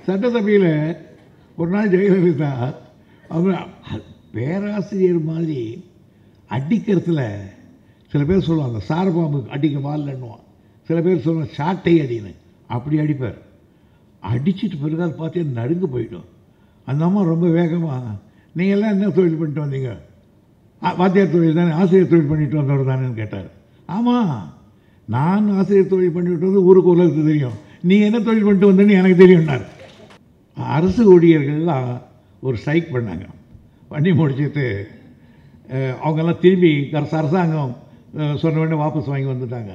சட்டசபையில் ஒரு நாள் ஜெயலலிதா அவங்க பேராசிரியர் மாதிரி அடிக்கிறதுல சில பேர் சொல்லுவாங்க சாரபாம்பு அடிக்க வால்லன்னுவான், சில பேர் சொல்லுவாங்க சாட்டை அடின்னு. அப்படி அடிப்பார். அடிச்சுட்டு பிறகு அதை பார்த்து நடுங்க போயிடும். அந்த அம்மா ரொம்ப வேகமாக, நீங்கள் எல்லாம் என்ன தொழில் பண்ணிட்டு வந்தீங்க? வாத்தியார் தொழில் தானே, ஆசிரியர் தொழில் பண்ணிட்டு வந்தவர் தானேன்னு கேட்டார். ஆமாம், நான் ஆசிரியர் தொழில் பண்ணிவிட்டு வந்து ஊருக்கு உலகத்துக்கு தெரியும், நீ என்ன தொழில் பண்ணிட்டு வந்தேன்னு எனக்கு தெரியும்னார். அரசு ஊழியர்கள்லாம் ஒரு ஸ்ட்ரைக் பண்ணாங்க. பண்ணி முடிச்சுட்டு அவங்கெல்லாம் திரும்பி அரசாங்கம் சொன்ன உடனே வாபஸ் வாங்கி வந்துட்டாங்க.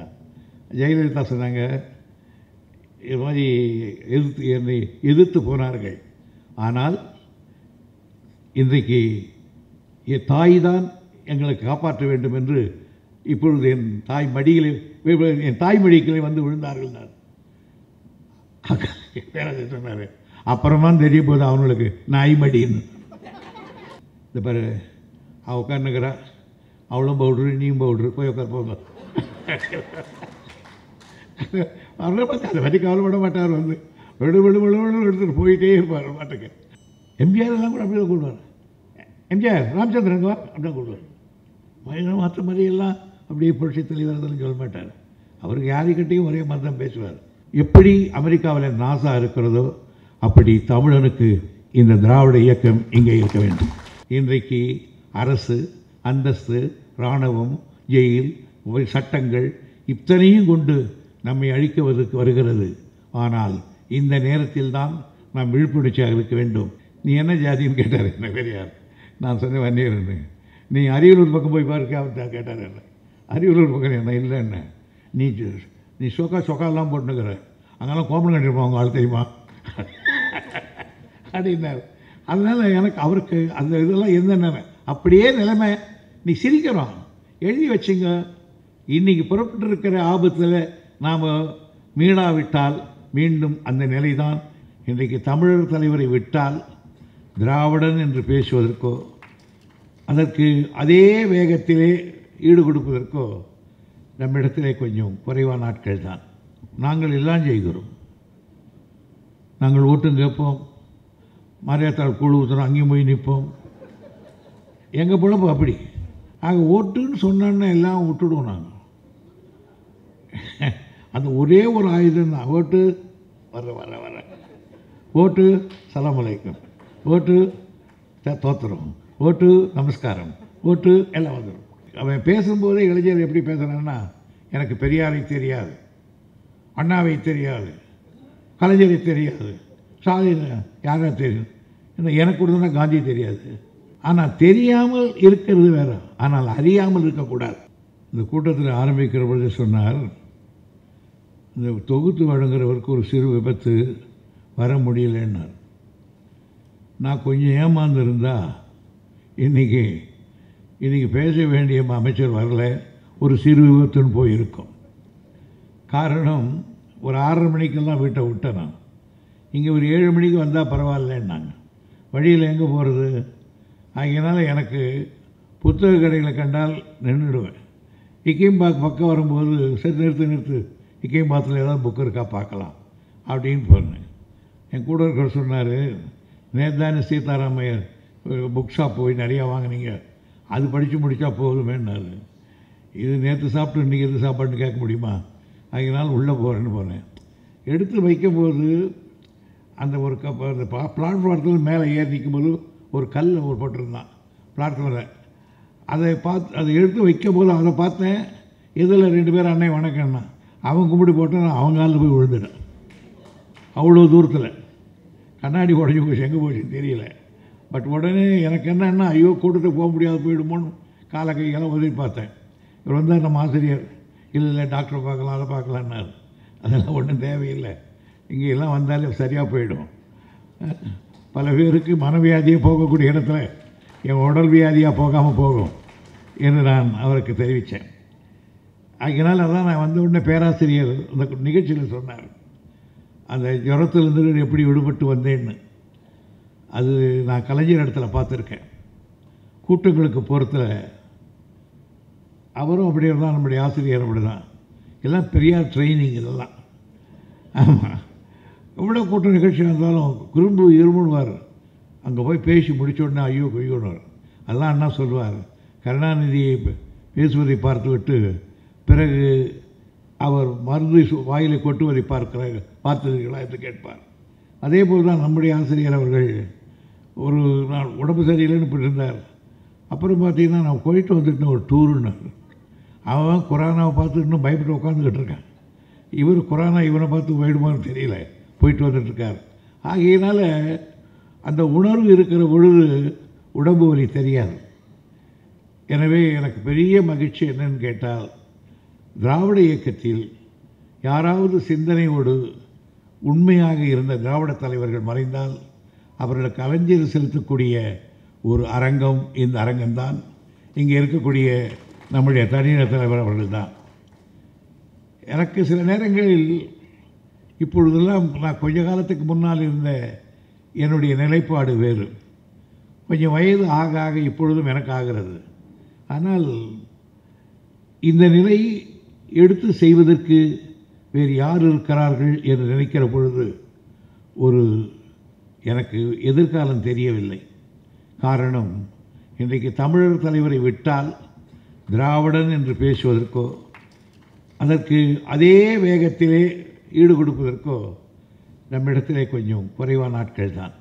ஜெயலலிதா சொன்னாங்க, இது மாதிரி என்னை எதிர்த்து போனார்கள். ஆனால் இன்றைக்கு என் தாய் தான் எங்களை காப்பாற்ற வேண்டும் என்று இப்பொழுது என் தாய் மடிகளை வந்து விழுந்தார்கள். பேராசிரியர் சொன்னார், அப்புறமா தெரிய போது அவங்களுக்கு நாய்மடின்னு. இந்த பாரு, அவள் உட்காந்துக்கிறா, அவளும் பவுட்ரு நீயும் பவுட்ரு, போய் உட்கார போங்க. அவரை பார்த்து அதை பற்றி கவலைப்பட மாட்டார். வந்து விடு விடு விடு விடு எடுத்துகிட்டு போயிட்டே இருப்பார் பாட்டுக்கு. எம்ஜிஆர் எல்லாம் கூட அப்படி தான் கூடுவார். எம்ஜிஆர் ராமச்சந்திரன் அப்படி தான் கூடுவார். மற்ற மாதிரியெல்லாம் அப்படியே புரட்சி தலைவர்னு சொல்ல மாட்டார். அவருக்கு யாருக்கிட்டையும் ஒரே மாதிரி தான் பேசுவார். எப்படி அமெரிக்காவில் நாசா இருக்கிறதோ அப்படி தமிழனுக்கு இந்த திராவிட இயக்கம் இங்கே இருக்க வேண்டும். இன்றைக்கு அரசு, அந்தஸ்து, இராணுவம், ஜெயில், சட்டங்கள் இத்தனையும் கொண்டு நம்மை அழிக்குவதற்கு வருகிறது. ஆனால் இந்த நேரத்தில் தான் நாம் விழிப்புணர்ச்சியாக இருக்க வேண்டும். நீ என்ன ஜாதின்னு கேட்டார் என்ன பெரியார். நான் சொன்னேன் வன்னியர்னு. நீ அரியலூர் பக்கம் போய் பாருக்க அவர் கேட்டார் என்ன. அரியலூர் பக்கம் என்ன இல்லை என்ன, நீ சொக்காலாம் போட்டுனுக்கிற, அங்கெல்லாம் கோமலம் கட்டிருப்பாங்க ஆள் தெரியுமா அப்படின்னார். அதனால் எனக்கு அவருக்கு அந்த இதெல்லாம் எந்த அப்படியே நிலைமை. நீ சிரிக்கிறோம், எழுதி வச்சுங்க. இன்றைக்கி புறப்பட்டு இருக்கிற ஆபத்தில் நாம் மீளாவிட்டால் மீண்டும் அந்த நிலை தான். இன்றைக்கு தமிழர் தலைவரை விட்டால் திராவிடன் என்று பேசுவதற்கோ அதற்கு அதே வேகத்திலே ஈடு கொடுப்பதற்கோ நம்மிடத்திலே கொஞ்சம் குறைவான நாட்கள் தான். நாங்கள் எல்லாம் செய்கிறோம். நாங்கள் ஓட்டும் கேட்போம், மரியாதாள் குழு ஊற்றுறோம், அங்கேயும் போய் நிற்போம். எங்கள் பொழப்பு அப்படி. ஆக ஓட்டுன்னு சொன்னோன்னா எல்லாம் விட்டுடுவோம். நாங்கள் அந்த ஒரே ஒரு ஆயுதம் தான். ஓட்டு வர வர வர ஓட்டு சலாம் அலைக்கும், ஓட்டு தோத்துறோம், ஓட்டு நமஸ்காரம், ஓட்டு எல்லாம் வந்துடும். அவன் பேசும்போதே இளைஞர் எப்படி பேசுகிறான்னா, எனக்கு பெரியாரை தெரியாது, அண்ணாவை தெரியாது, கலைஞரை தெரியாது, ஸ்டாலின் யாரை தெரியும், எனக்கு கொடுத்தனா காந்தி தெரியாது. ஆனால் தெரியாமல் இருக்கிறது வேற, ஆனால் அறியாமல் இருக்கக்கூடாது. இந்த கூட்டத்தில் ஆரம்பிக்கிற பொழுது சொன்னார், இந்த தொகுத்து வழங்குறவருக்கு ஒரு சிறு விபத்து, வர முடியலன்னார். நான் கொஞ்சம் ஏமாந்துருந்தா இன்றைக்கி பேச வேண்டிய அமைச்சர் வரல, ஒரு சிறு விபத்துன்னு போயிருக்கும். காரணம், ஒரு 6:30 மணிக்கெல்லாம் வீட்டை விட்டேன். நான் இங்கே ஒரு 7 மணிக்கு வந்தால் பரவாயில்லன்னாங்க. வழியில் எங்கே போகிறது? அதனால் எனக்கு புத்தக கடைகளை கண்டால் நின்றுடுவேன். இக்கீம்பாக் பக்கம் வரும்போது சரி நிறுத்து, இக்கீம்பாத்தில் ஏதாவது புக்கு இருக்கா பார்க்கலாம் அப்படின்னு போனேன். என் கூட இருக்கிற சொன்னார், நேதானே சீதாராமையர் புக் ஷாப் போய் நிறையா வாங்கினீங்க, அது படித்து முடித்தா போதுமேன்னாரு. இது நேற்று சாப்பிட்டு இன்றைக்கி எது சாப்பாடுன்னு கேட்க முடியுமா? அதனால் உள்ளே போகிறேன்னு போனேன். எடுத்து வைக்கும்போது அந்த ஒரு அந்த பிளாட்ஃபாரத்தில் மேலே ஏறி நிற்கும்போது ஒரு கல் ஒரு போட்டிருந்தான் பிளாட்ஃபார்மில். அதை எடுத்து வைக்கும்போது அதை பார்த்தேன். இதில் 2 பேர் அண்ணன் வணக்கம்னா, அவன் கும்பிடி போட்டு நான் அவங்க காலில் போய் விழுந்துட்டேன். அவ்வளோ தூரத்தில் கண்ணாடி உடஞ்சி போச்சு, எங்கே போச்சுன்னு தெரியல. பட் உடனே எனக்கு என்னன்னா, ஐயோ கூட்டத்துக்கு போக முடியாது போயிடுமோன்னு காலை கையெல்லாம் உதவி பார்த்தேன். இவர் வந்தால் நம்ம ஆசிரியர், இல்லை டாக்டரை பார்க்கலாம், அதை பார்க்கலான்னாரு. அதெல்லாம் ஒன்றும் தேவையில்லை, இங்கே எல்லாம் வந்தாலே சரியாக போயிடும். பல பேருக்கு மனவியாதியாக போகக்கூடிய இடத்துல என் உடல் வியாதியாக போகாமல் போகும் என்று நான் அவருக்கு தெரிவித்தேன். அதனால் அதான் நான் வந்த உடனே பேராசிரியர் அந்த நிகழ்ச்சியில் சொன்னார், அந்த ஜுரத்திலிருந்து எப்படி விடுபட்டு வந்தேன்னு. அது நான் கலைஞர் இடத்துல பார்த்துருக்கேன். கூட்டங்களுக்கு போகிறதுல அவரும் அப்படியே தான், நம்முடைய ஆசிரியர் அப்படி தான். எல்லாம் பெரியார் ட்ரைனிங் இதெல்லாம். ஆமாம், எவ்வளோ கூட்ட நிகழ்ச்சி இருந்தாலும் குறும்பு இருமுன்னுவார். அங்கே போய் பேசி முடித்த உடனே ஐயோ கொய்யோடுவார். அதெல்லாம் அண்ணா சொல்லுவார், கருணாநிதியை பேசுவதை பார்த்துவிட்டு பிறகு அவர் மருந்து வாயிலை கொட்டுவதை பார்த்தீர்களா என்று கேட்பார். அதே போல் தான் நம்முடைய ஆசிரியர் அவர்கள் ஒரு நாள் உடம்பு சரியில்லைன்னு போயிருந்தார். அப்புறம் பார்த்தீங்கன்னா நான் போயிட்டு வந்துட்டு ஒரு டூருன்னார். அவன் கொரோனாவை பார்த்து இன்னும் பயப்பட்டு உட்காந்துக்கிட்டு இருக்கான். இவர் கொரோனா இவனை பார்த்து போயிடுமான்னு தெரியல, போயிட்டு வந்துட்டுருக்கார். ஆகையினால் அந்த உணர்வு இருக்கிற பொழுது உடம்பு வலி தெரியாது. எனவே எனக்கு பெரிய மகிழ்ச்சி என்னன்னு கேட்டால், திராவிட இயக்கத்தில் யாராவது சிந்தனையோடு உண்மையாக இருந்த திராவிட தலைவர்கள் மறைந்தால் அவர்களுக்கு அலஞ்சலி செலுத்தக்கூடிய ஒரு அரங்கம் இந்த அரங்கம்தான். இங்கே இருக்கக்கூடிய நம்முடைய தனியார் தலைவர் அவர்கள் தான். எனக்கு சில நேரங்களில் இப்பொழுதெல்லாம் நான் கொஞ்ச காலத்துக்கு முன்னால் இருந்த என்னுடைய நிலைப்பாடு வேறு. கொஞ்சம் வயது ஆக ஆக இப்பொழுதும் எனக்கு ஆகிறது. ஆனால் இந்த நிலை எடுத்து செய்வதற்கு வேறு யார் இருக்கிறார்கள் என்று நினைக்கிற பொழுது ஒரு எனக்கு எதிர்காலம் தெரியவில்லை. காரணம், இன்றைக்கு தமிழர் தலைவரை விட்டால் திராவிடன் என்று பேசுவதற்கோ அதற்கு அதே வேகத்திலே ஈடு கொடுப்பதற்கோ நம்மிடத்திலே கொஞ்சம் குறைவான ஆட்கள் தான்.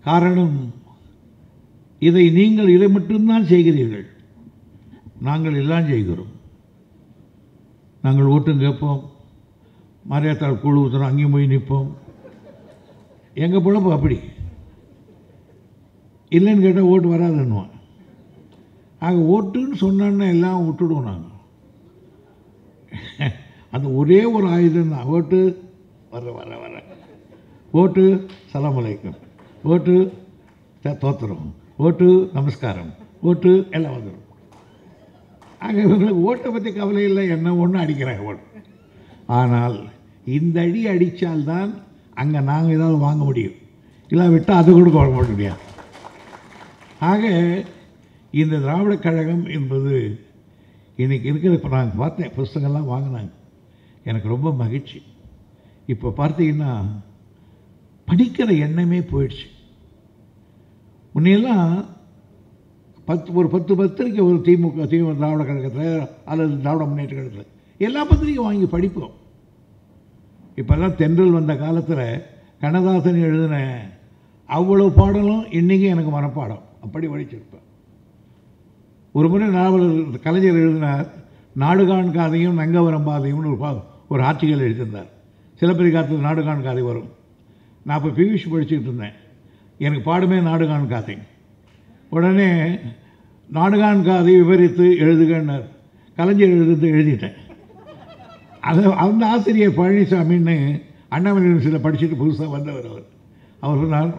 காரணம், இதை மட்டும்தான் செய்கிறீர்கள், நாங்கள் எல்லாம் செய்கிறோம். நாங்கள் ஓட்டும் கேட்போம், மரியாதாள் குழு ஊற்றுறோம், அங்கேயும் போய் நிற்போம். எங்கள் பொழப்பு அப்படி இல்லைன்னு கேட்டால் ஓட்டு வராதுன்னுவான். ஆக ஓட்டுன்னு சொன்னான்னா எல்லாம் விட்டுடுவோம் நாங்கள். அந்த ஒரே ஒரு ஆயுதம் தான் ஓட்டு. வர வர வர ஓட்டு சலாம் அலைக்கும், ஓட்டு தோத்துறோம், ஓட்டு நமஸ்காரம், ஓட்டு எல்லாம் வந்துடும். ஆக இவங்களுக்கு ஓட்டை பற்றி கவலை இல்லை, என்ன ஒன்று அடிக்கிறாங்க ஓட்டு. ஆனால் இந்த அடி அடித்தால்தான் அங்கே நாங்கள் ஏதாவது வாங்க முடியும், இல்லை விட்டால் அது கூட வாங்க முடியாது. ஆக இந்த திராவிட கழகம் என்பது இன்றைக்கி இருக்கிற, இப்போ நாங்கள் பார்த்தேன் புஸ்தகம்லாம் வாங்கினாங்க, எனக்கு ரொம்ப மகிழ்ச்சி. இப்போ பார்த்தீங்கன்னா படிக்கிற எண்ணமே போயிடுச்சு. முன்னையெல்லாம் ஒரு 10 பத்திரிக்கை ஒரு திமுக திராவிட கழகத்தில் அல்லது திராவிட முன்னேற்ற கழகத்தில் எல்லா பத்திரிக்கையும் வாங்கி படிப்போம். இப்போல்லாம் தென்றல் வந்த காலத்தில் கண்ணதாசன் எழுதின அவ்வளோ பாடலும் இன்றைக்கி எனக்கு மனப்பாடம், அப்படி படிச்சிருப்பேன். ஒரு முறை நாவலர் கலைஞர் எழுதினார், நாடுகான் காதையும் நங்கவரம் பாதையும்னு ஒரு ஆர்டிக்கல் எழுதியிருந்தார். சிலப்பதிகாரத்தில் நாடுகான் காதை வரும். நான் இப்போ பியூஷ் படிச்சுக்கிட்டு இருந்தேன், எனக்கு பாடுமே நாடுகான் காதை. உடனே நாடுகான் காதை விவரித்து எழுதுகன்னார். கலைஞர் எழுதிட்டேன். அந்த ஆசிரியர் பழனிசாமின்னு அண்ணாமலை யூனிவர்சிட்டியில் படிச்சுட்டு புதுசாக வந்தவர். அவர் சொன்னார்,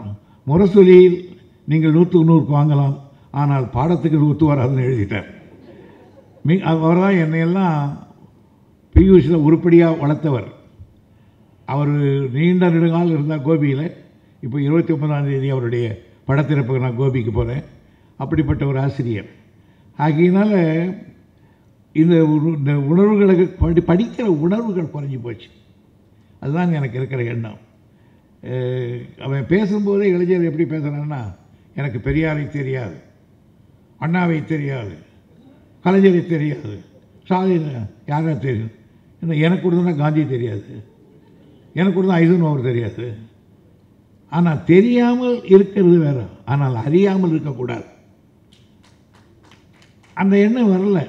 முரசொலியில் நீங்கள் 100க்கு 100 வாங்கலாம், ஆனால் பாடத்துக்கு ஒத்து வராதுன்னு எழுதிட்டார். அவர் தான் என்னையெல்லாம் பியூஷில் உருப்படியாக வளர்த்தவர். அவர் நீண்ட நெடுங்கால் இருந்தால் கோபியில். இப்போ 29ஆம் தேதி அவருடைய படத்திறப்புக்கு நான் கோபிக்கு போகிறேன். அப்படிப்பட்ட ஒரு ஆசிரியர். ஆகையினால் இந்த உணர்வுகளுக்கு படிக்கிற உணர்வுகள் குறைஞ்சி போச்சு. அதுதான் எனக்கு இருக்கிற எண்ணம். அவன் பேசும்போதே இளைஞர் எப்படி பேசுகிறான்னா, எனக்கு பெரியாரை தெரியாது, அண்ணாவை தெரியாது, கலைஞரை தெரியாது, ஸ்டாலின் யாரா தெரியும், எனக்கு கூட தான் காந்தி தெரியாது, எனக்கு கூட தான் ஐசன்ஹவர் தெரியாது. ஆனால் தெரியாமல் இருக்கிறது வேறு, ஆனால் அறியாமல் இருக்கக்கூடாது. அந்த எண்ணம் வரல.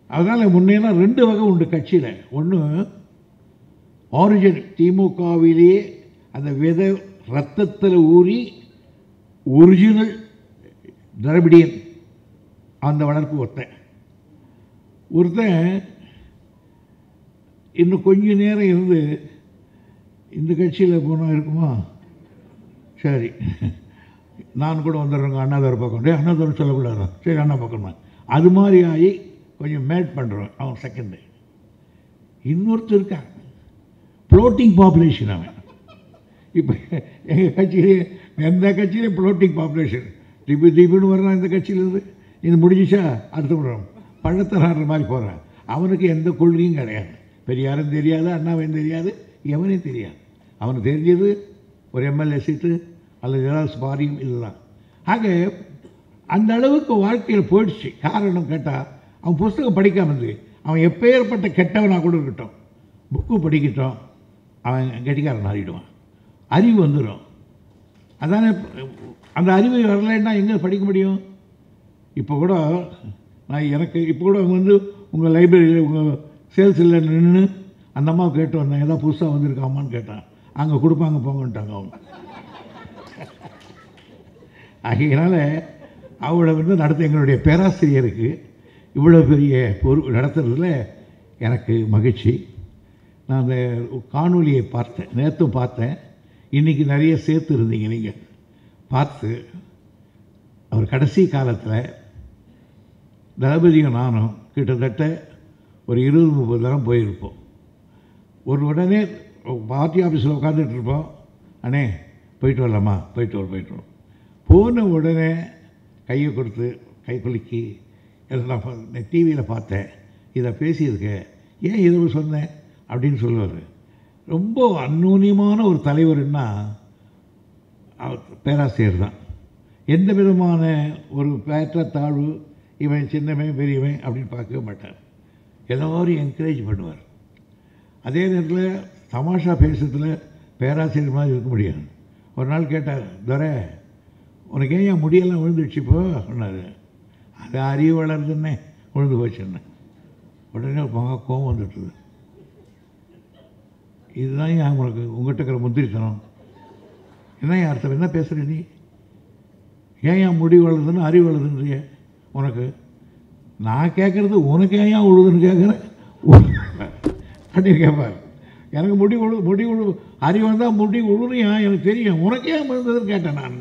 அதனால் முன்னேலாம் 2 வகை உண்டு கட்சியில். ஒன்று ஆரிஜின் திமுகவிலேயே அந்த விதை ரத்தத்தில் ஊறி ஒரிஜினல் திராவிடியன், அந்த வளர்ப்பு ஒருத்தன் இன்னும் கொஞ்ச நேரம் இருந்து இந்த கட்சியில் போனால் இருக்குமா, சரி நான் கூட வந்துடுறேங்க அண்ணாதுரை பக்கம், அண்ணாதுரை சொல்லக்கூடாது, சரி அண்ணா பக்கம் தான், அது மாதிரி ஆகி கொஞ்சம் மேட் பண்ணுறோம். அவன் செகண்டு. இன்னொருத்தர் இருக்கான் ஃப்ளோட்டிங் பாப்புலேஷன். அவன் இப்போ எங்கள் கட்சியிலே எந்த கட்சியிலையும் ஃப்ளோட்டிங் பாப்புலேஷன் திடீர்னு வர்றான். இந்த கட்சியிலேருந்து இது முடிஞ்சிச்சா அடுத்த முறம் பழத்தை நாடுற மாதிரி போகிறான். அவனுக்கு எந்த கொள்கையும் கிடையாது, பெரியாரும் தெரியாது, அண்ணாவையும் தெரியாது, எவனே தெரியாது. அவனுக்கு தெரிஞ்சது ஒரு எம்எல்ஏ சீட்டு அல்லது ஏதாவது ஸ்பாரியம் இதுதான். ஆக அந்த அளவுக்கு வாழ்க்கையில் போயிடுச்சு. காரணம் கேட்டால் அவன் புஸ்தகம் படிக்காமல் இருந்து அவன் எப்பேற்பட்ட கெட்டவனாக கூட இருக்கட்டும், புக்கு படிக்கட்டும், அவன் கெட்டிக்காரன் மாறிடுவான், அறிவு வந்துடும். அதானே அந்த அறிவு வரலைன்னா எங்கே படிக்க முடியும்? இப்போ கூட எனக்கு இப்போ கூட வந்து உங்கள் லைப்ரரியில் உங்கள் சேல்ஸில் நின்று அந்த அம்மாவை கேட்டு வந்தேன், ஏதாவது புதுசாக வந்திருக்காமான்னு கேட்டான். அங்கே கொடுப்பாங்க போங்கன்ட்டாங்க அவங்க. ஆகையினால அவளை வந்து நடத்த எங்களுடைய பேராசிரியருக்கு இவ்வளோ பெரிய பொறுப்பு நடத்துறதுல எனக்கு மகிழ்ச்சி. நான் அந்த காணொலியை பார்த்தேன், நேற்றும் பார்த்தேன், இன்றைக்கி நிறைய சேர்த்து இருந்தீங்க நீங்கள் பார்த்து. அவர் கடைசி காலத்தில் தளபதியும் நானும் கிட்டத்தட்ட ஒரு 20-30 தரம் போயிருப்போம். ஒரு உடனே பார்ட்டி ஆஃபீஸில் உட்காந்துட்டு இருப்போம், அண்ணே போயிட்டு வரலாமா, போயிட்டு வரோம். போன உடனே கையை கொடுத்து கை குலுக்கி எல்லாம் டிவியில் பார்த்தேன், இதை பேசியிருக்கேன், ஏன் இதை சொன்னேன் அப்படின்னு சொல்லுவார். ரொம்ப அந்நூன்யமான ஒரு தலைவர்னா அவர் பேராசிரியர் தான். எந்த விதமான ஒரு தாழ்வு, இவன் சின்னவன் பெரியவன் அப்படின்னு பார்க்கவே மாட்டார். எல்லோரும் என்கரேஜ் பண்ணுவார். அதே நேரத்தில் தமாஷா பேசுறதுல பேராசிரியர் மாதிரி இருக்க முடியாது. ஒரு நாள் கேட்டார், துரை உனக்கு ஏன் என் முடியெல்லாம் விழுந்துடுச்சு இப்போ சொன்னார். அது அறிவு வளருதுன்னே விழுந்து போச்சுன்னு. உடனே மகா கோவம் வந்துட்டுது. இதுதான் ஏன் உனக்கு உங்கள்கிட்ட இருக்கிற முந்திரித்தனம், என்ன அர்த்தம், என்ன பேசுகிற நீ, ஏன் முடி வளருதுன்னு அறிவு வளருதுன்றிய உனக்கு, நான் கேட்குறது உனக்கு ஏன் உழுதுன்னு கேட்குறேன் அப்படின்னு கேட்பார். எனக்கு முடி அறிவு வந்தால் முடி உழுறியா எனக்கு தெரியும், உனக்கு ஏன் விழுந்ததுன்னு கேட்டேன் நான்.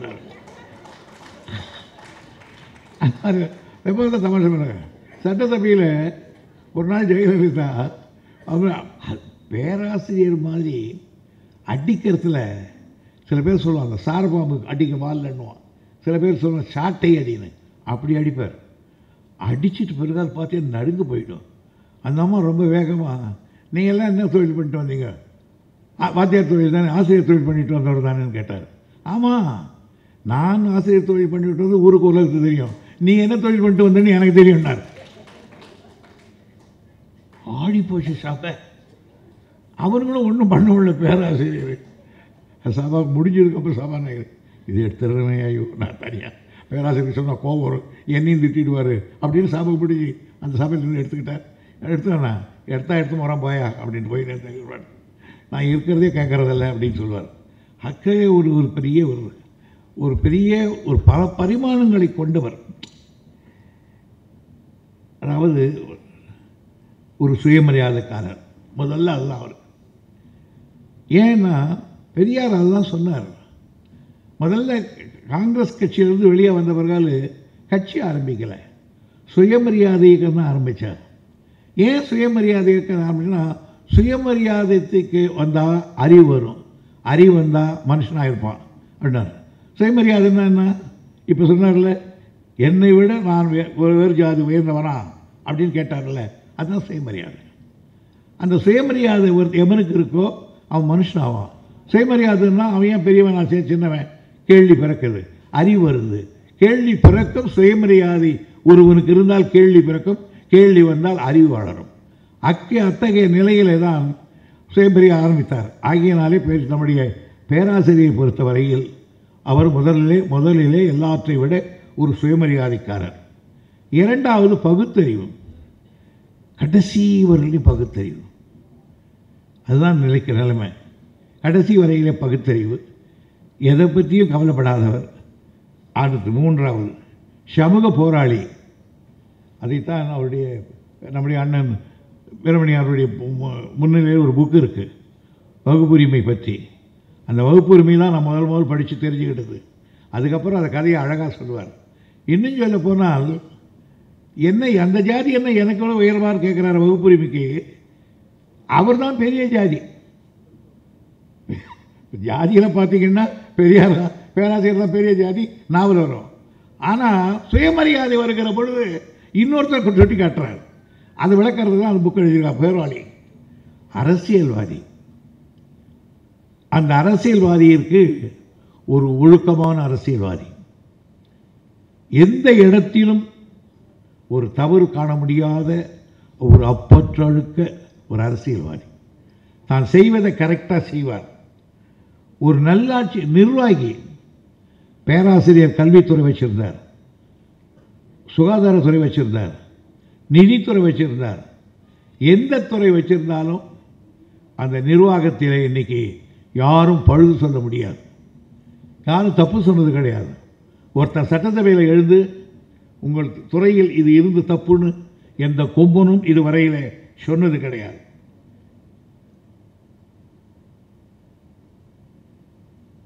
எப்போ தான் தமாஷை பண்ண சட்டசபையில் ஒரு நாள் ஜெயலலிதா அவர் பேராசிரியர் மாதிரி அடிக்கிறதுல சில பேர் சொல்லுவாங்க சாரபாம்பு அடிக்க வால்லன்னுவான், சில பேர் சொல்லுவாங்க சாட்டை அடின்னு, அப்படி அடிப்பார். அடிச்சுட்டு பிறகால் பார்த்தே நடுங்க போயிடும். அந்த அம்மா ரொம்ப வேகமாக, நீங்கள் எல்லாம் என்ன தொழில் பண்ணிட்டு வந்தீங்க, வாத்தியார் தொழில் தானே, ஆசிரியர் தொழில் பண்ணிட்டு வந்தவர் தானேன்னு கேட்டார். ஆமாம், நான் ஆசிரியர் தொழில் பண்ணிட்டு வந்து ஊருக்கு உலகத்துக்கு தெரியும், நீ என்ன தொழில் பண்ணிட்டு வந்தேன்னு எனக்கு தெரியும்னார். ஆடி போச்சு சபை. அவர்களும் ஒன்றும் பண்ண முடியல. பேராசிரியர் சபா முடிஞ்சதுக்கப்புறம் சபாநாயகர் இது எடுத்துறேன், ஐயோ நான் தனியாக பேராசிரியர் சொன்னால் கோவம் வரும், என்னையும் திட்டிடுவார் அப்படின்னு சபை பிடிச்சி அந்த சபையில் இருந்து எடுத்துக்கிட்டார். எடுத்துவேண்ணா எடுத்து வரான் போயா அப்படின்ட்டு போய் நேர்த்து நான் இருக்கிறதே கேட்குறதில்ல அப்படின்னு சொல்லுவார். அக்கறை ஒரு பெரிய ஒரு பல பரிமாணங்களை கொண்டவர். அதாவது ஒரு சுயமரியாதைக்காரர் முதல்ல அதுதான் அவர். ஏன்னா பெரியார் அதுதான் சொன்னார். முதல்ல காங்கிரஸ் கட்சியிலிருந்து வெளியே வந்தவர்கள் கட்சி ஆரம்பிக்கலை, சுயமரியாதை இயக்கம் தான் ஆரம்பித்தார். ஏன் சுயமரியாதை இயக்கம் ஆரம்பிச்சுன்னா, சுயமரியாதைக்கு வந்தால் அறிவு வரும், அறிவு வந்தால் மனுஷனாக இருப்பான் அப்படின்னார். சுயமரியாதைன்னா என்ன, இப்போ சொன்னார்ல, என்னை விட நான் வேறு ஜாதி உயர்ந்தவனா அப்படின்னு கேட்டார்ல, அதுதான் சுயமரியாதை. அந்த சுயமரியாதை ஒரு எவனுக்கு இருக்கோ அவன் மனுஷனாவான். சுயமரியாதைன்னா அவன் ஏன் பெரியவன் சின்னவன், கேள்வி பிறக்குது, அறிவு வருது, கேள்வி பிறக்கும். சுயமரியாதை ஒருவனுக்கு இருந்தால் கேள்வி பிறக்கும், கேள்வி வந்தால் அறிவு வளரும். அத்தகைய நிலையிலே தான் சுயமரியாதை ஆரம்பித்தார். ஆகியனாலே நம்முடைய பேராசிரியை பொறுத்தவரையில் அவர் முதலிலே எல்லாற்றை விட ஒரு சுயமரியாதைக்காரர். இரண்டாவது பகுத்தறிவு, கடைசி வரையிலும் பகுத்தறிவு, அதுதான் நிலைக்க நிலைமை. கடைசி வரையிலே பகுத்தறிவு, எதை பற்றியும் கவலைப்படாதவர். அடுத்து மூன்றாவது சமூக போராளி. அதைத்தான் நம்முடைய அண்ணன் வீரமணியாருடைய முன்னிலையில் ஒரு புக்கு இருக்குது வகுப்புரிமை பற்றி. அந்த வகுப்புரிமை தான் நான் முதல் படித்து தெரிஞ்சுக்கிட்டது. அதுக்கப்புறம் அந்த கதையை அழகாக சொல்லுவார். இன்னும் சொல்ல போனால், என்ன அந்த ஜாதி என்ன எனக்கு விட உயர்வார் கேட்குறாரு வகுப்புரிமைக்கு, அவர் தான் பெரிய ஜாதி. ஜாதியில் பார்த்தீங்கன்னா பெரியார் பேராசிரியர் தான் பெரிய ஜாதி, நாவல் வரும். ஆனால் சுயமரியாதை வருகிற பொழுது இன்னொருத்தர் சுட்டி காட்டுறார். அது விளக்கிறது தான் அந்த புக் எழுதியிருக்கா பேர்வாளி. அரசியல்வாதி அந்த அரசியல்வாதியிற்கு ஒரு ஒழுக்கமான அரசியல்வாதி, எந்த இடத்திலும் ஒரு தவறு காண முடியாத ஒரு அப்பற்றொழுக்க ஒரு அரசியல்வாதி, தான் செய்வதை கரெக்டாக செய்வார். ஒரு நல்லாட்சி நிர்வாகி, பேராசிரியர் கல்வித்துறை வச்சிருந்தார், சுகாதாரத்துறை வச்சிருந்தார், நிதித்துறை வச்சிருந்தார். எந்த துறை வச்சிருந்தாலும் அந்த நிர்வாகத்தில் இன்னைக்கு யாரும் பழுது சொல்ல முடியாது, யாரும் தப்பு சொன்னது கிடையாது. ஒருத்தர் சட்டசபையில் எழுந்து உங்கள் துறையில் இது இருந்து தப்புன்னு எந்த கொம்பனும் இதுவரையில் சொன்னது கிடையாது.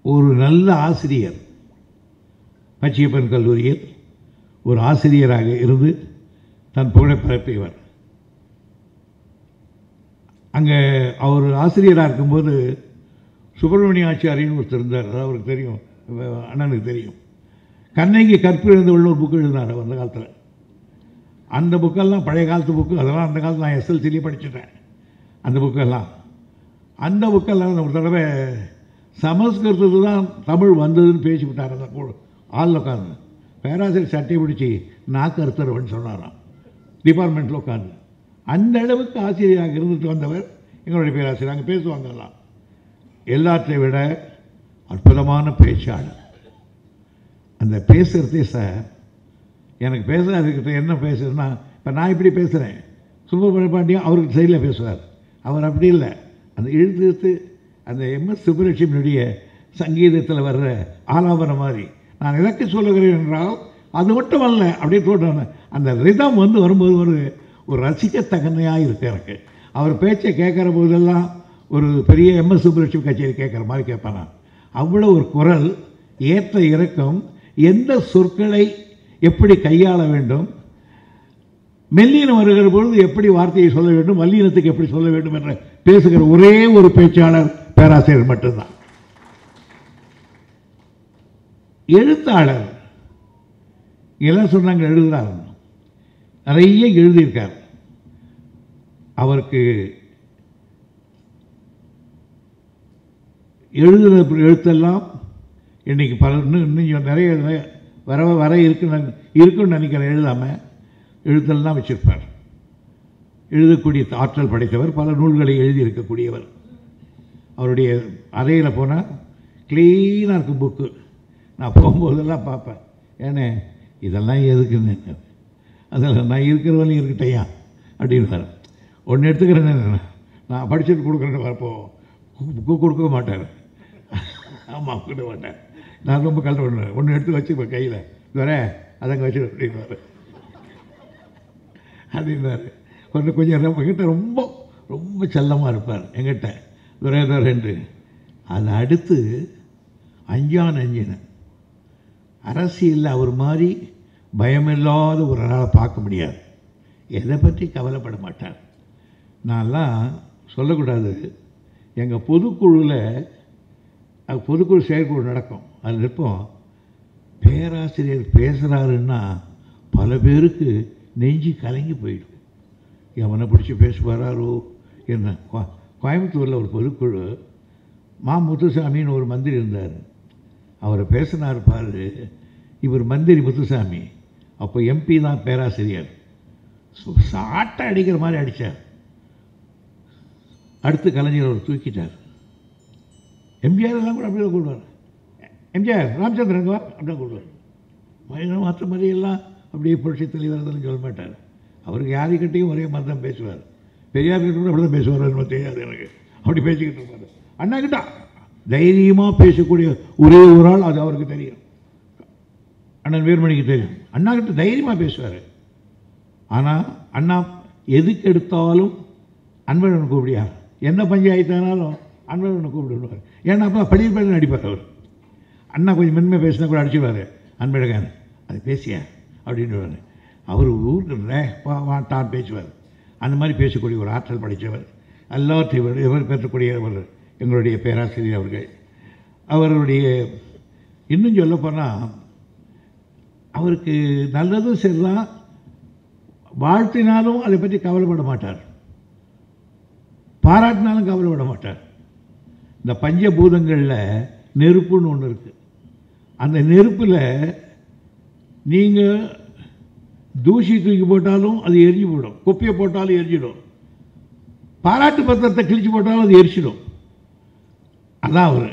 ஒரு நல்ல ஆசிரியர், பச்சையப்பன் கல்லூரியில் ஒரு ஆசிரியராக இருந்து தன் புகழை பரப்பியவர். அங்கே அவர் ஆசிரியராக இருக்கும்போது சுப்பிரமணிய ஆச்சாரின்னு ஒருத்தர் இருந்தார், அதாவது அவருக்கு தெரியும், அண்ணனுக்கு தெரியும். கண்ணகி கற்பிழந்தவள்னு ஒரு புக்கு எழுதினார் அந்த காலத்தில். அந்த புக்கெல்லாம் பழைய காலத்து புக்கு, அதெல்லாம் அந்த காலத்தில் நான் எஸ்எல்சிலேயே படிச்சுட்டேன் அந்த புக்கெல்லாம். அந்த புக்கெல்லாம் ஒரு தடவை சமஸ்கிருதத்துக்கு தான் தமிழ் வந்ததுன்னு பேசிவிட்டார். அந்த ஆளில் உட்காந்து பேராசிரியர் சட்டையை பிடிச்சி நாக்கு அறுத்தருவன்னு சொன்னாராம் டிபார்ட்மெண்ட்டில் உட்காந்து. அந்த அளவுக்கு ஆசிரியராக இருந்துட்டு வந்தவர் எங்களுடைய பேராசிரியர். அங்கே பேசுவாங்கலாம். எல்லாற்றை விட அற்புதமான பேச்சாளர். அந்த பேசுகிறதே சார், எனக்கு பேசுகிறதுக்கிட்ட என்ன பேசுறதுன்னா, இப்போ நான் இப்படி பேசுகிறேன், சுப்பிரமணிய பாண்டியன் அவருக்கு சைடில் பேசுவார். அவர் அப்படி இல்லை, அந்த இழுத்து அந்த எம்எஸ் சுப்புலட்சுமியுடைய சங்கீதத்தில் வர்ற ஆலாபனம் மாதிரி நான் எதற்கு சொல்லுகிறேன் என்றால் அது மட்டும் அல்ல, அப்படியே தோட்டம் அந்த ரிதம் வரும்போது ஒரு ரசிக்கத்தகனையாக இருக்குது எனக்கு. அவர் பேச்சை கேட்குற போதெல்லாம் ஒரு பெரிய எம்எஸ் சுப்புலட்சுமி கச்சேரி கேட்குற மாதிரி கேட்பேன் நான். அவ்வளோ ஒரு குரல், ஏற்ற இறக்கம், எந்த சொற்களை எப்படி கையாள வேண்டும், மெல்லினம் வருகிற பொழுது எப்படி வார்த்தையை சொல்ல வேண்டும், வல்லினத்துக்கு எப்படி சொல்ல வேண்டும் என்ற பேசுகிற ஒரே ஒரு பேச்சாளர் பேராசிரியர் மட்டும்தான். எழுத்தாளர் எல்லாம் சொன்னாங்க, எழுதுகிறார், நிறைய எழுதியிருக்கார். அவருக்கு எழுதுகிற எழுத்தெல்லாம் இன்றைக்கி இன்னும் நிறைய வர இருக்குன்னு நினைக்கிறேன். எழுதாமல் எழுத்தெல்லாம் வச்சிருப்பார். எழுதக்கூடிய ஆற்றல் படைத்தவர், பல நூல்களை எழுதியிருக்கக்கூடியவர். அவருடைய அறையில் போனால் க்ளீனாக இருக்கும் புக்கு. நான் போகும்போதெல்லாம் பார்ப்பேன், ஏன்னே இதெல்லாம் எதுக்குன்னு, அதில் நான் இருக்கிறவரையும் இருக்கட்டையா அப்படின்னு ஒன்று எடுத்துக்கிறேன்னு நான் படிச்சுட்டு கொடுக்குறேன்னு வரப்போ புக்கு கொடுக்க மாட்டார். ஆமாம், கொடுக்க மாட்டேன். நான் ரொம்ப கல்வி பண்ணுவேன், ஒன்று எடுத்து வச்சுப்பேன் கையில், வர அதங்க வச்சு அப்படின்வார் அப்படின்னாரு. கொஞ்சம் எங்கிட்ட ரொம்ப ரொம்ப செல்லமாக இருப்பார் எங்கிட்ட, துரையதர். அதை அடுத்து அஞ்சான் அஞ்சின அரசியலில் அவர் மாதிரி பயமில்லாத ஒரு நாளை பார்க்க முடியாது. எதை பற்றி கவலைப்பட மாட்டார். நான்லாம் சொல்லக்கூடாது, எங்கள் பொதுக்குழுவில் பொதுக்குழு செயற்குழு நடக்கும், அதில் இருப்போம். பேராசிரியர் பேசுகிறாருன்னா பல பேருக்கு நெஞ்சு கலங்கி போயிடும். எவனை பிடிச்சி பேசுவாரோ என்ன. கோயம்புத்தூரில் ஒரு பொதுக்குழு, முத்துசாமின்னு ஒரு மந்திரி இருந்தார். அவரை பேசினார் பாரு, இவர் மந்திரி முத்துசாமி, அப்போ எம்பி தான் பேராசிரியர். சாட்டை அடிக்கிற மாதிரி அடித்தார். அடுத்து கலைஞர் அவர் தூக்கிட்டார். எம்ஜிஆர் எல்லாம் கூட அப்படியே கூடுவார். எம்ஜிஆர் ராமச்சந்திரன் அப்படியே கூடுவார். மற்ற மாதிரியெல்லாம் அப்படியே புரட்சி தலைவர் சொல்ல மாட்டார். அவருக்கு யாருக்கிட்டையும் ஒரே மாதிரி தான் பேசுவார். பெரியார்கிட்ட கூட அப்படி தான் பேசுவார், தெரியாது எனக்கு. அப்படி பேசிக்கிட்டு இருப்பார். அண்ணா கிட்ட தைரியமாக பேசக்கூடிய ஒரே ஒரு ஆள், அது அவருக்கு தெரியும், அண்ணன் வீரமணிக்கு தெரியும். அண்ணா கிட்ட தைரியமாக பேசுவார். ஆனால் அண்ணா எதுக்கு எடுத்தாலும் அன்பழகன் கூப்பிடியார், என்ன பஞ்சாயத்தானாலும் அன்பழகனை கூப்பிடுவார். ஏன்னா அப்போ படிப்படின்னு அடிப்பார் அவர். அண்ணா கொஞ்சம் மென்மை பேசினா கூட அடிச்சுடுவார். அன்பழகன் அது பேசியா அப்படின்னு அவர் ஊருக்கு வாட்டான் பேசுவார். அந்த மாதிரி பேசக்கூடிய ஒரு ஆற்றல் படைத்தவர், எல்லாத்தையும் இவர் பெற்றக்கூடியவர் எங்களுடைய பேராசிரியர் அவர்கள். அவருடைய இன்னும் சொல்லப்போனால் அவருக்கு நல்லதும் சரிதான், வாழ்த்தினாலும் அதை பற்றி கவலைப்பட மாட்டார், பாராட்டினாலும் கவலைப்பட மாட்டார். இந்த பஞ்சபூதங்களில் நெருப்புன்னு ஒன்று இருக்குது. அந்த நெருப்பில் நீங்கள் தூசி தூக்கி போட்டாலும் அது எரிஞ்சு போடும், குப்பையை போட்டாலும் எரிஞ்சிடும், பாராட்டு பத்திரத்தை கிழிச்சு போட்டாலும் அது எரிச்சிடும். அதான் அவர்,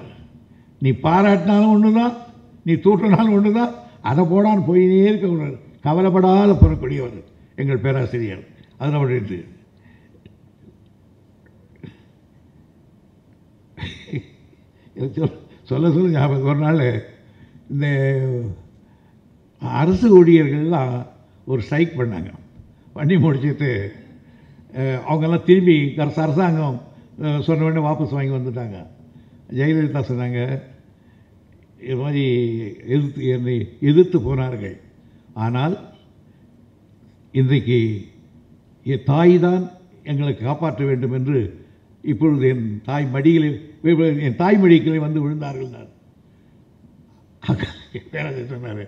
நீ பாராட்டினாலும் ஒன்று தான், நீ தூட்டினாலும் ஒன்று தான், அதை போடான்னு போயினே இருக்க கவலைப்படாத போகக்கூடியவர் எங்கள் பேராசிரியர். அது நம்மளுடைய சொல்ல ஞாபகம். ஒரு நாள் இந்த அரசு ஊழியர்கள்லாம் ஒரு ஸ்ட்ரைக் பண்ணாங்க. பண்ணி முடிச்சுட்டு அவங்கெல்லாம் திரும்பி அரசாங்கம் சொன்ன உடனே வாபஸ் வாங்கி வந்துட்டாங்க. ஜெயலலிதா சொன்னாங்க, இது மாதிரி என்னை எதிர்த்து போனார்கள். ஆனால் இன்றைக்கு என் தாய் தான் எங்களை காப்பாற்ற வேண்டும் என்று இப்பொழுது என் தாய்மடிகளை வந்து விழுந்தார்கள். நான் சொன்னார்.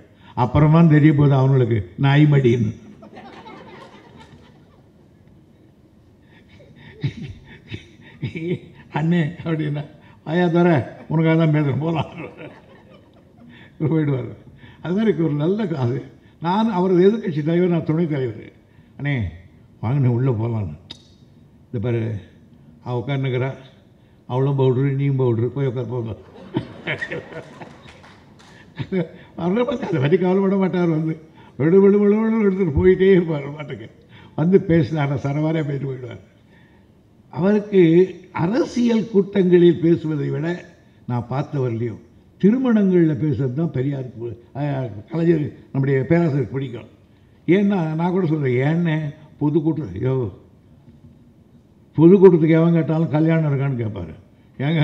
அப்புறமா தெரிய போது அவங்களுக்கு நாய்மடின்னு. அண்ணே அப்படின்னா ஐயா தர உனக்காக தான் பேசுகிறேன் போகலாம் போயிடுவார். அது மாதிரி ஒரு நல்ல காசு. நான் அவரது எதிர்கட்சி தலைவர், நான் துணைத் தலைவர். அண்ணே வாங்கினேன் உள்ளே போகலான்னு. இந்த பாரு அவள் உட்காந்துக்கிறா, அவளும் பவுட்ரு நீயும் பவுட்ரு, போய் உட்கார போங்க. அவரை பார்த்து அதை பற்றி கவலைப்பட மாட்டார். வந்து விடு விடு விழுன்னு எடுத்துகிட்டு போயிட்டே இருப்பார் பாட்டுக்கு. வந்து பேசினார், சரவாரியாக பேசிட்டு போயிடுவார். அவருக்கு அரசியல் கூட்டங்களில் பேசுவதை விட நான் பார்த்தவர்களையும் திருமணங்களில் பேசுறது தான் பெரியாருக்கு கலைஞர் நம்முடைய பேராசிரியர் பிடிக்கும். ஏன்னா நான் கூட சொல்கிறேன், ஏன்னே பொதுக்கூட்டம் பொதுக்கூட்டத்துக்கு எவன் கேட்டாலும் கல்யாணம் இருக்கான்னு கேட்பார். ஏங்க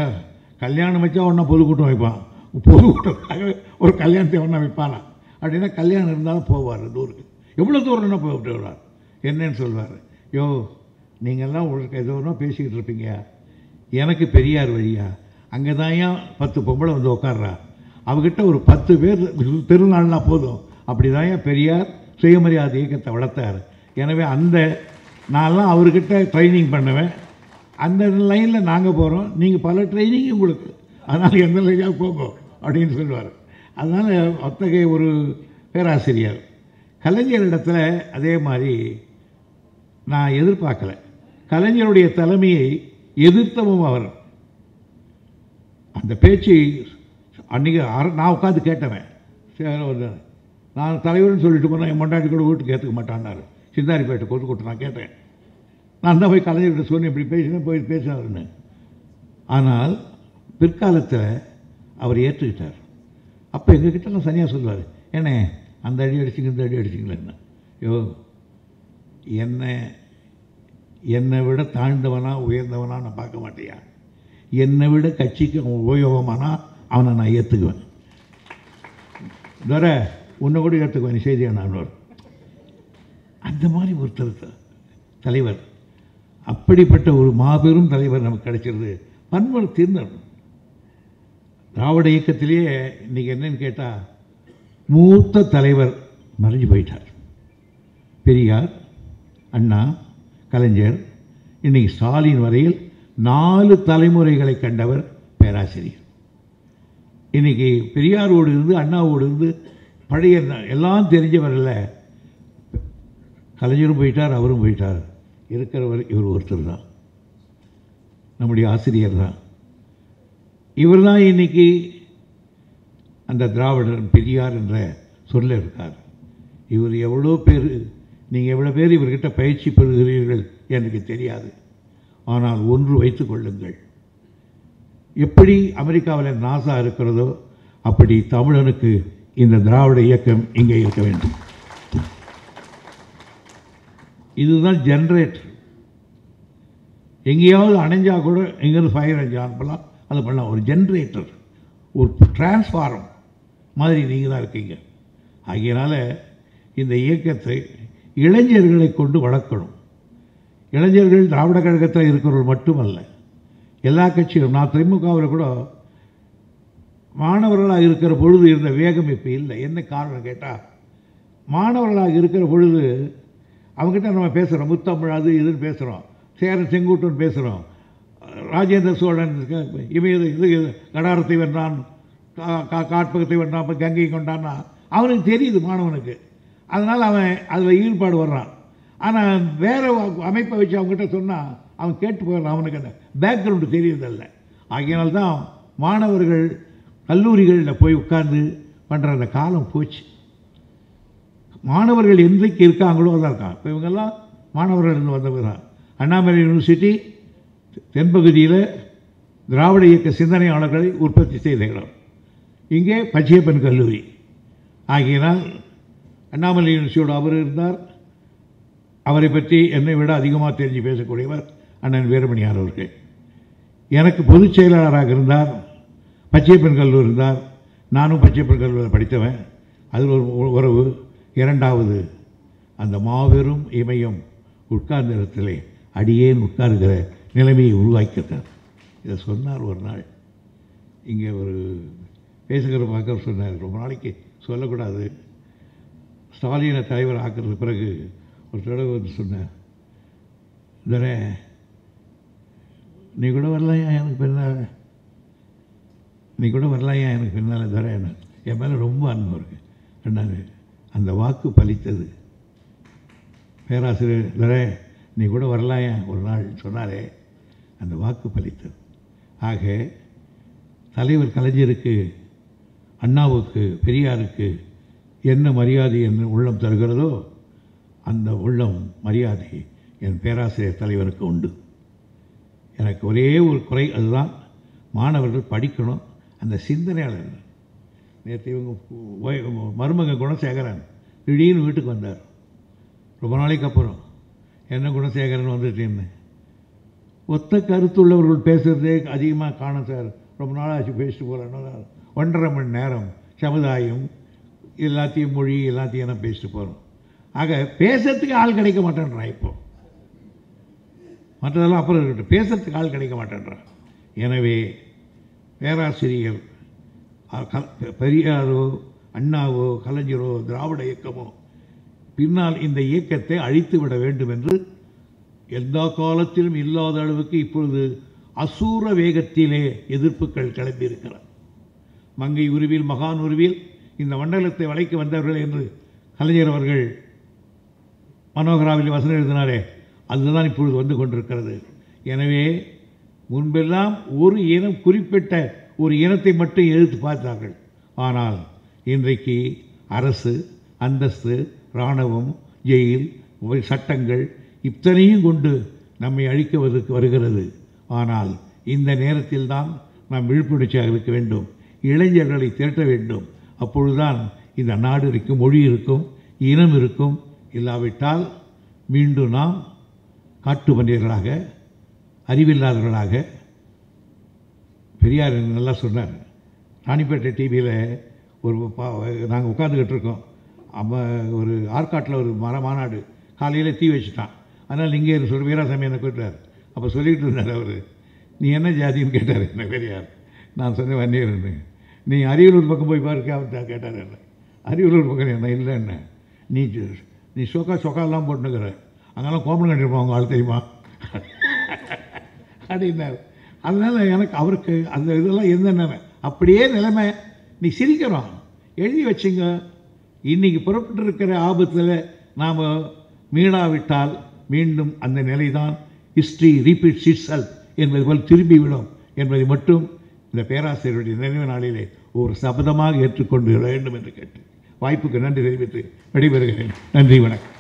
கல்யாணம் வச்சா ஒன்றா பொதுக்கூட்டம் வைப்பான், பொதுக்கூட்டத்துக்காக ஒரு கல்யாணத்தை ஒன்றா வைப்பானா அப்படின்னா கல்யாணம் இருந்தாலும் போவார் தூருக்கு. எவ்வளோ தூரம்னா போய்விட்டு வருவார். என்னன்னு சொல்வார், நீங்கள்லாம் உங்களுக்கு ஏதோ ஒன்றா பேசிக்கிட்டு இருப்பீங்க, எனக்கு பெரியார் வழியா அங்கே தான் ஏன் 10 பொம்பளை வந்து உட்கார்றா, அவகிட்ட ஒரு 10 பேர் திருநாள்னா போதும். அப்படி தான் ஏன் பெரியார் சுயமரியாதை இயக்கத்தை வளர்த்தார். எனவே அந்த நான்லாம் அவர்கிட்ட ட்ரைனிங் பண்ணுவேன். அந்த லைனில் நாங்கள் போகிறோம், நீங்கள் பல ட்ரைனிங் உங்களுக்கு, அதனால் எந்த லைனாக போங்க அப்படின்னு சொல்லுவார். அதனால் அத்தகைய ஒரு பேராசிரியர். கலைஞரிடத்தில் அதே மாதிரி நான் எதிர்பார்க்கலை. கலைஞருடைய தலைமையை எதிர்த்தவும் அவர். அந்த பேச்சு அன்றைக்கி நான் உட்காந்து கேட்டவன். நான் தலைவர்னு சொல்லிட்டு போனால் என் மொண்டாட்டி கூட வீட்டுக்கு ஏற்றுக்க மாட்டான்னாரு. சிந்தாரிப்பேட்டை கொத்து நான் கேட்டேன். நான் தான் போய் கலைஞர்கிட்ட சொன்னேன், இப்படி பேசினேன், போய் பேசினாருன்னு. ஆனால் பிற்காலத்தில் அவர் ஏற்றுக்கிட்டார். அப்போ எங்ககிட்ட நான் சரியாக சொல்லுவார், ஏன்னே அந்த அடி அடிச்சிங்க இந்த அடி அடிச்சிங்களேன்னு. என்னை விட தாழ்ந்தவனா உயர்ந்தவனா நான் பார்க்க மாட்டேயா, என்னை விட கட்சிக்கு உபயோகமானா அவனை நான் ஏற்றுக்குவேன். வேற உன்னை கூட ஏற்றுக்குவேன் செய்தியா நான். அந்த மாதிரி ஒருத்தர் தலைவர், அப்படிப்பட்ட ஒரு மாபெரும் தலைவர் நமக்கு கிடைக்கிறது. பன்மொழி தீர்ந்தவர். திராவிட இயக்கத்திலேயே இன்றைக்கி என்னன்னு கேட்டால் மூத்த தலைவர் மறைஞ்சு போயிட்டார். பெரியார், அண்ணா, கலைஞர், இன்னைக்கு ஸ்டாலின் வரையில் 4 தலைமுறைகளை கண்டவர் பேராசிரியர். இன்னைக்கு பெரியாரோடு இருந்து அண்ணாவோடு இருந்து பழைய எல்லாம் தெரிஞ்சவரில் கலைஞரும் போயிட்டார், அவரும் போயிட்டார். இருக்கிறவர் இவர் ஒருத்தர் தான், நம்முடைய ஆசிரியர் தான். இவர் தான் இன்னைக்கு அந்த திராவிடர் பெரியார் என்ற சொல்ல இருக்கார். இவர் எவ்வளோ பேர், நீங்கள் எவ்வளோ பேர் இவர்கிட்ட பயிற்சி பெறுகிறீர்கள் எனக்கு தெரியாது. ஆனால் ஒன்று வைத்துக் கொள்ளுங்கள், எப்படி அமெரிக்காவில் நாசா இருக்கிறதோ அப்படி தமிழனுக்கு இந்த திராவிட இயக்கம் இங்கே இருக்க வேண்டும். இதுதான் ஜென்ரேட்டர். எங்கேயாவது அணைஞ்சா கூட எங்கேருந்து ஃபயர் என்ஜின் அனுப்பலாம், அது பண்ணலாம். ஒரு ஜென்ரேட்டர், ஒரு டிரான்ஸ்ஃபார்ம் மாதிரி நீங்கள் தான் இருக்கீங்க. ஆகையினால இந்த இயக்கத்தை இளைஞர்களை கொண்டு வளர்க்கணும். இளைஞர்கள் திராவிட கழகத்தில் இருக்கிறவர்கள் மட்டுமல்ல, எல்லா கட்சிகளும். நான் திமுகவில் கூட மாணவர்களாக இருக்கிற பொழுது இருந்த வேகம் இப்போ இல்லை. என்ன காரணம் கேட்டால், மாணவர்களாக இருக்கிற பொழுது அவங்ககிட்ட நம்ம பேசுகிறோம், முத்தமிழ் அது இதுன்னு பேசுகிறோம், சேரன் செங்குட்டுன்னு பேசுகிறோம், ராஜேந்திர சோழன் இவன் இது கடாரத்தை வென்றான், காட்பகத்தை வென்றான், இப்போ கங்கையை கொண்டான்னா அவனுக்கு தெரியுது மாணவனுக்கு. அதனால் அவன் அதில் ஈடுபாடு வர்றான். ஆனால் வேறு அமைப்பை வச்சு அவங்ககிட்ட சொன்னால் அவன் கேட்டு போயிடறான். அவனுக்கு அந்த பேக்ரவுண்டு தெரியறதில்ல. ஆகையினால்தான் மாணவர்கள் கல்லூரிகளில் போய் உட்கார்ந்து பண்ணுற அந்த காலம் போச்சு. மாணவர்கள் என்றைக்கு இருக்காங்களோ அதான் இருக்காங்க. இப்போ இவங்கெல்லாம் மாணவர்கள் இருந்து வந்தவங்க தான். அண்ணாமலை யூனிவர்சிட்டி தென்பகுதியில் திராவிட இயக்க சிந்தனையாளர்களை உற்பத்தி செய்த இடம். இங்கே பச்சையப்பன் கல்லூரி. ஆகியனால் அண்ணாமலை யூனிவர்சிட்டியோடு அவர் இருந்தார். அவரை பற்றி என்னை விட அதிகமாக தெரிஞ்சு பேசக்கூடியவர் அண்ணன் வீரமணியார் அவர்கள். எனக்கு பொதுச் செயலாளராக இருந்தார். பச்சையப்பன் கல்லூரி இருந்தார். நானும் பச்சையப்பன் கல்லூரியில் படித்தவன். அதில் ஒரு உறவு. இரண்டாவது, அந்த மாபெரும் இமயம் உட்கார்ந்த இடத்திலே அடியேன் உட்கார்கிற நிலைமையை உருவாக்கிட்டார். இதை சொன்னார் ஒரு நாள். இங்கே ஒரு பேசுகிற பார்க்க சொன்னார், ரொம்ப நாளைக்கு சொல்லக்கூடாது, ஸ்டாலினை தலைவர் ஆக்கிறது பிறகு ஒரு தடவை வந்து சொன்னார், இதனே நீ கூட வரலையா எனக்கு பின்னால், நீ கூட வரலையா எனக்கு பின்னால் தர என்ன என் மேலே ரொம்ப அன்பு இருக்கு. ரெண்டாவது, அந்த வாக்கு பலித்தது. பேராசிரியர் தர நீ கூட வரலாயா ஒரு நாள் சொன்னாரே, அந்த வாக்கு பலித்தது. ஆக தலைவர் கலைஞருக்கு, அண்ணாவுக்கு, பெரியாருக்கு என்ன மரியாதை என்று உள்ளம் தருகிறதோ அந்த உள்ளம் மரியாதை என் பேராசிரியர் தலைவருக்கு உண்டு. எனக்கு ஒரே ஒரு குறை, அதுதான் மாணவர்கள் படிக்கணும். அந்த சிந்தனையாளர் நேற்று இவங்க மருமக குணசேகரன் திடீர்னு வீட்டுக்கு வந்தார். ரொம்ப நாளைக்கு அப்புறம் என்ன குணசேகரன் வந்துட்டேன்னு. ஒத்த கருத்துள்ளவர்கள் பேசுகிறதே அதிகமாக காணும் சார், ரொம்ப நாளாச்சு பேசிட்டு போகிறேன்னா 1.5 மணி நேரம் சமுதாயம் எல்லாத்தையும் மொழி எல்லாத்தையும் நான் பேசிட்டு போகிறோம். ஆக பேசுறதுக்கு ஆள் கிடைக்க மாட்டேன்றான். இப்போ மற்றதெல்லாம் அப்புறம் இருக்கட்டும், பேசுறதுக்கு ஆள் கிடைக்க மாட்டேன்றான். எனவே பேராசிரியர் பெரியாரோ அண்ணாவோ கலைஞரோ திராவிட இயக்கமோ பின்னால் இந்த இயக்கத்தை அழித்து விட வேண்டும் என்று எல்லா காலத்திலும் இல்லாத அளவுக்கு இப்பொழுது அசூர வேகத்திலே எதிர்ப்புகள் கிளம்பியிருக்கிறார். மங்கை உருவில் மகான் உருவில் இந்த மண்டலத்தை வளைக்க வந்தவர்கள் என்று கலைஞர் அவர்கள் மனோகராவில் வசனம் எழுதினாரே, அதுதான் இப்பொழுது வந்து கொண்டிருக்கிறது. எனவே முன்பெல்லாம் ஒரு இனம், குறிப்பிட்ட ஒரு இனத்தை மட்டும் எதிர்த்து பார்த்தார்கள். ஆனால் இன்றைக்கு அரசு, அந்தஸ்து, இராணுவம், ஜெயில், சட்டங்கள் இத்தனையும் கொண்டு நம்மை அழிக்குவதற்கு வருகிறது. ஆனால் இந்த நேரத்தில் தான் நாம் விழிப்புணர்ச்சியாக இருக்க வேண்டும். இளைஞர்களை திரட்ட வேண்டும். அப்பொழுதுதான் இந்த நாடு இருக்கும், மொழி இருக்கும், இனம் இருக்கும். இல்லாவிட்டால் மீண்டும் நாம் காட்டு மனிதர்களாக, அறிவில்லாதவர்களாக. பெரியார் நல்லா சொன்னார். ராணிப்பேட்டை டிவியில் ஒரு நாங்கள் உட்காந்துக்கிட்டு இருக்கோம். ஒரு ஆற்காட்டில் ஒரு மாநாடு, காலையில் தீ வச்சுட்டான். அதனால் இங்கே சொல்லி வீராசாமி என்னை கூட்டார். அப்போ சொல்லிகிட்டு இருந்தார் அவர், நீ என்ன ஜாதின்னு கேட்டார் என்ன பெரியார். நான் சொன்னேன் வன்னியர்னு. நீ அரியலூர் பக்கம் போய் பாருக்க அவர் கேட்டார் என்ன. அரியலூர் பக்கம் என்ன இல்லை என்ன, நீ சொக்காலாம் போட்டுனுக்கிற, அங்கெல்லாம் கோமன் கண்டிருப்போம் அவங்க ஆள் தெரியுமா அப்படின்னார். அதனால் எனக்கு அவருக்கு அந்த இதெல்லாம் எந்த நிலைமை அப்படியே நிலைமை. நீ சிரிக்கிறோம், எழுதி வச்சுங்க. இன்றைக்கி புறப்பட்டு இருக்கிற ஆபத்தில் நாம் மீளாவிட்டால் மீண்டும் அந்த நிலைதான் ஹிஸ்ட்ரி ரிப்பீட்ஸ் இட்செல்ஃப் என்பது போல் திரும்பிவிடும் என்பதை மட்டும் இந்த பேராசிரியருடைய நினைவு நாளிலே ஒரு சபதமாக ஏற்றுக்கொண்டு வேண்டும் என்று கேட்டு வாய்ப்புக்கு நன்றி தெரிவித்து விடைபெறுகிறேன். நன்றி, வணக்கம்.